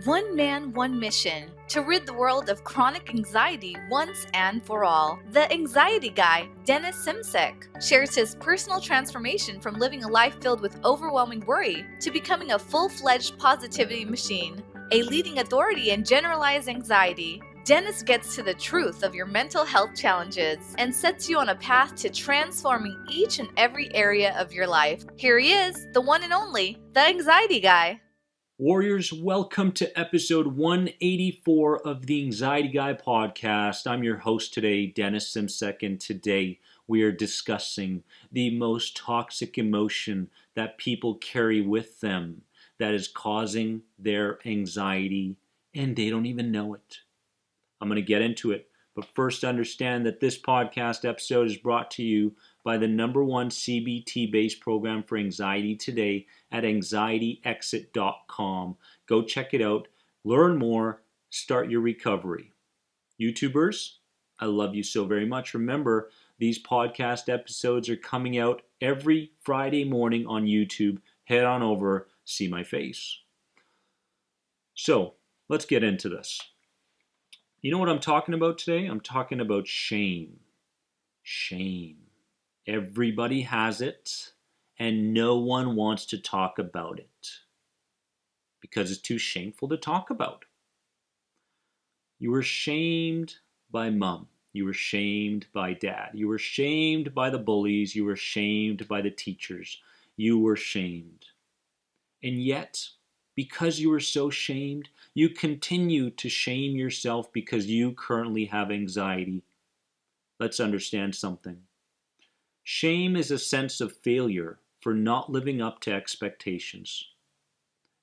One man, one mission to rid the world of chronic anxiety once and for all. The anxiety guy, Dennis Simsek, shares his personal transformation from living a life filled with overwhelming worry to becoming a full-fledged positivity machine, a leading authority in generalized anxiety. Dennis gets to the truth of your mental health challenges and sets you on a path to transforming each and every area of your life. Here he is, the one and only, the anxiety guy. Warriors, welcome to episode 184 of the Anxiety Guy podcast. I'm your host today, Dennis Simsek, and today we are discussing the most toxic emotion that people carry with them that is causing their anxiety, and they don't even know it. I'm going to get into it, but first understand that this podcast episode is brought to you by the #1 CBT-based program for anxiety today at anxietyexit.com. Go check it out, learn more, start your recovery. YouTubers, I love you so very much. Remember, these podcast episodes are coming out every Friday morning on YouTube. Head on over, see my face. So, let's get into this. You know what I'm talking about today? I'm talking about shame. Shame. Everybody has it, and no one wants to talk about it because it's too shameful to talk about. You were shamed by mom. You were shamed by dad. You were shamed by the bullies. You were shamed by the teachers. You were shamed. And yet, because you were so shamed, you continue to shame yourself because you currently have anxiety. Let's understand something. Shame is a sense of failure for not living up to expectations.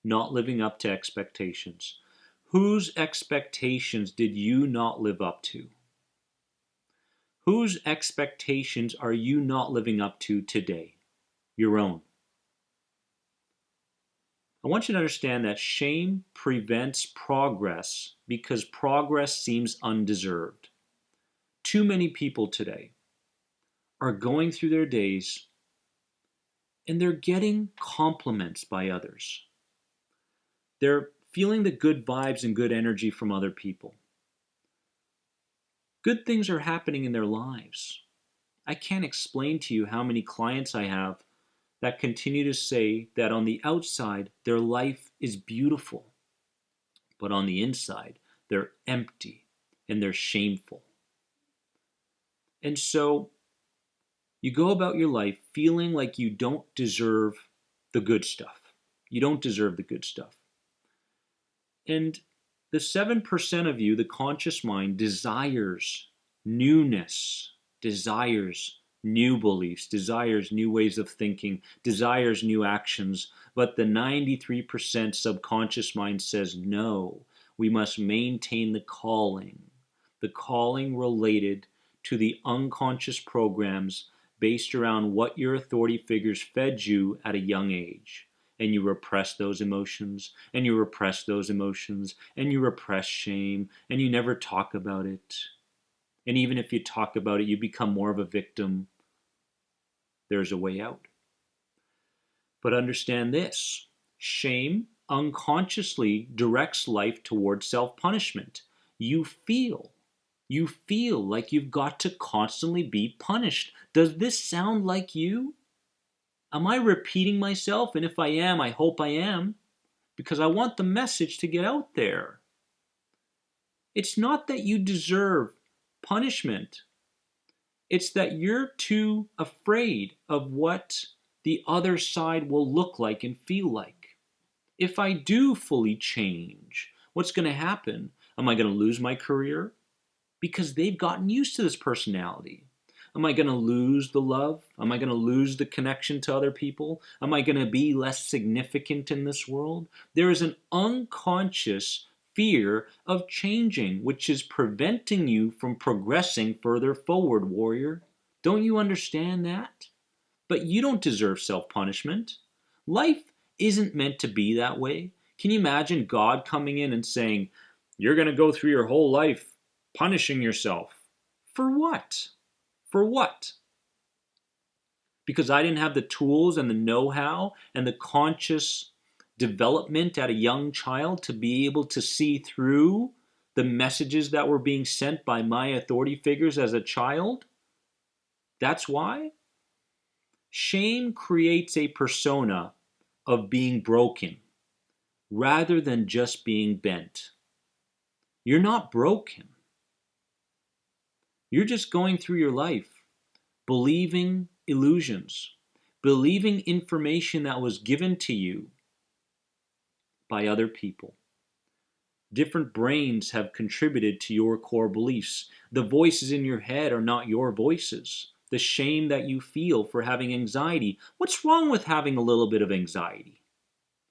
Not living up to expectations. Whose expectations did you not live up to? Whose expectations are you not living up to today? Your own. I want you to understand that shame prevents progress because progress seems undeserved. Too many people today are going through their days and they're getting compliments by others. They're feeling the good vibes and good energy from other people. Good things are happening in their lives. I can't explain to you how many clients I have that continue to say that on the outside, their life is beautiful, but on the inside, they're empty and they're shameful. And so you go about your life feeling like you don't deserve the good stuff. You don't deserve the good stuff. And the 7% of you, the conscious mind, desires newness, desires new beliefs, desires new ways of thinking, desires new actions. But the 93% subconscious mind says, no, we must maintain the calling related to the unconscious programs based around what your authority figures fed you at a young age. And you repress those emotions, and you repress those emotions, and you repress shame, and you never talk about it. And even if you talk about it, you become more of a victim. There's a way out. But understand this. Shame unconsciously directs life towards self-punishment. You feel like you've got to constantly be punished. Does this sound like you? Am I repeating myself? And if I am, I hope I am, because I want the message to get out there. It's not that you deserve punishment. It's that you're too afraid of what the other side will look like and feel like. If I do fully change, what's going to happen? Am I going to lose my career? Because they've gotten used to this personality. Am I going to lose the love? Am I going to lose the connection to other people? Am I going to be less significant in this world? There is an unconscious fear of changing, which is preventing you from progressing further forward, warrior. Don't you understand that? But you don't deserve self-punishment. Life isn't meant to be that way. Can you imagine God coming in and saying, you're going to go through your whole life punishing yourself? For what? For what? Because I didn't have the tools and the know-how and the conscious development at a young child to be able to see through the messages that were being sent by my authority figures as a child? That's why. Shame creates a persona of being broken rather than just being bent. You're not broken. You're just going through your life believing illusions, believing information that was given to you by other people. Different brains have contributed to your core beliefs. The voices in your head are not your voices. The shame that you feel for having anxiety. What's wrong with having a little bit of anxiety?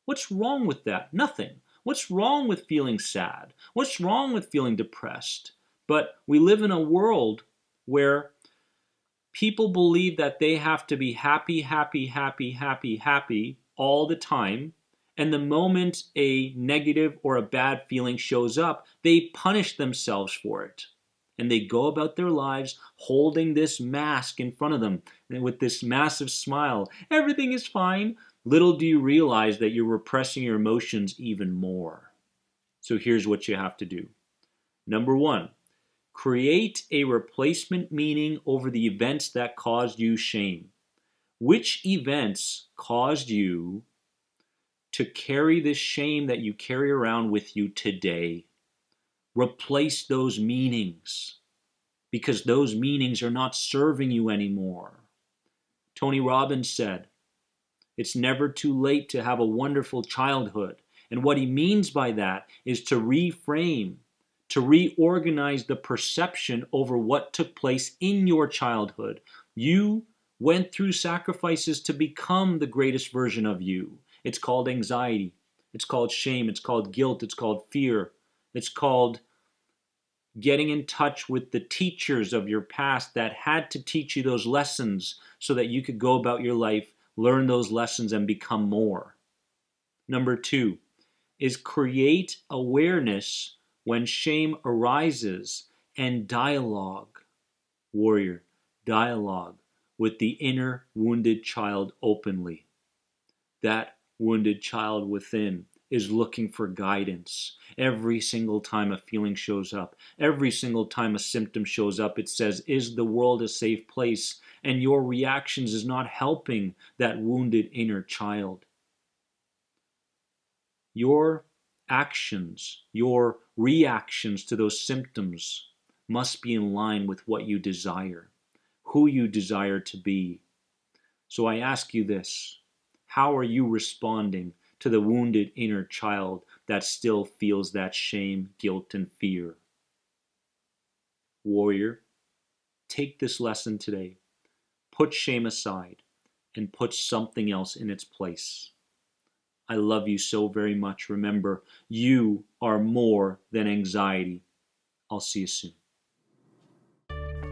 What's wrong with that? Nothing. What's wrong with feeling sad? What's wrong with feeling depressed? But we live in a world where people believe that they have to be happy, happy, happy, happy, happy all the time. And the moment a negative or a bad feeling shows up, they punish themselves for it. And they go about their lives holding this mask in front of them and with this massive smile. Everything is fine. Little do you realize that you're repressing your emotions even more. So here's what you have to do. Number 1, create a replacement meaning over the events that caused you shame. Which events caused you to carry this shame that you carry around with you today? Replace those meanings, because those meanings are not serving you anymore. Tony Robbins said, it's never too late to have a wonderful childhood. And what he means by that is to reframe, to reorganize the perception over what took place in your childhood. You went through sacrifices to become the greatest version of you. It's called anxiety. It's called shame. It's called guilt. It's called fear. It's called getting in touch with the teachers of your past that had to teach you those lessons so that you could go about your life, learn those lessons, and become more. Number 2 is create awareness when shame arises and dialogue, warrior, dialogue with the inner wounded child openly. That wounded child within is looking for guidance. Every single time a feeling shows up, every single time a symptom shows up, it says, is the world a safe place? And your reactions is not helping that wounded inner child. Your actions, your reactions to those symptoms must be in line with what you desire, who you desire to be. So I ask you this, how are you responding to the wounded inner child that still feels that shame, guilt, and fear? Warrior, take this lesson today. Put shame aside and put something else in its place. I love you so very much. Remember, you are more than anxiety. I'll see you soon.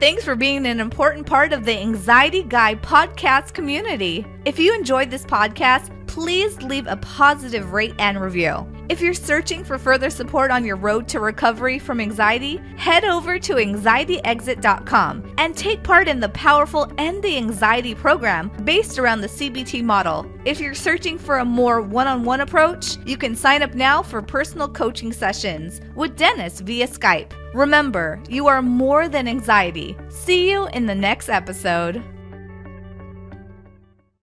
Thanks for being an important part of the Anxiety Guy podcast community. If you enjoyed this podcast, please leave a positive rate and review. If you're searching for further support on your road to recovery from anxiety, head over to anxietyexit.com and take part in the powerful End the Anxiety program based around the CBT model. If you're searching for a more one-on-one approach, you can sign up now for personal coaching sessions with Dennis via Skype. Remember, you are more than anxiety. See you in the next episode.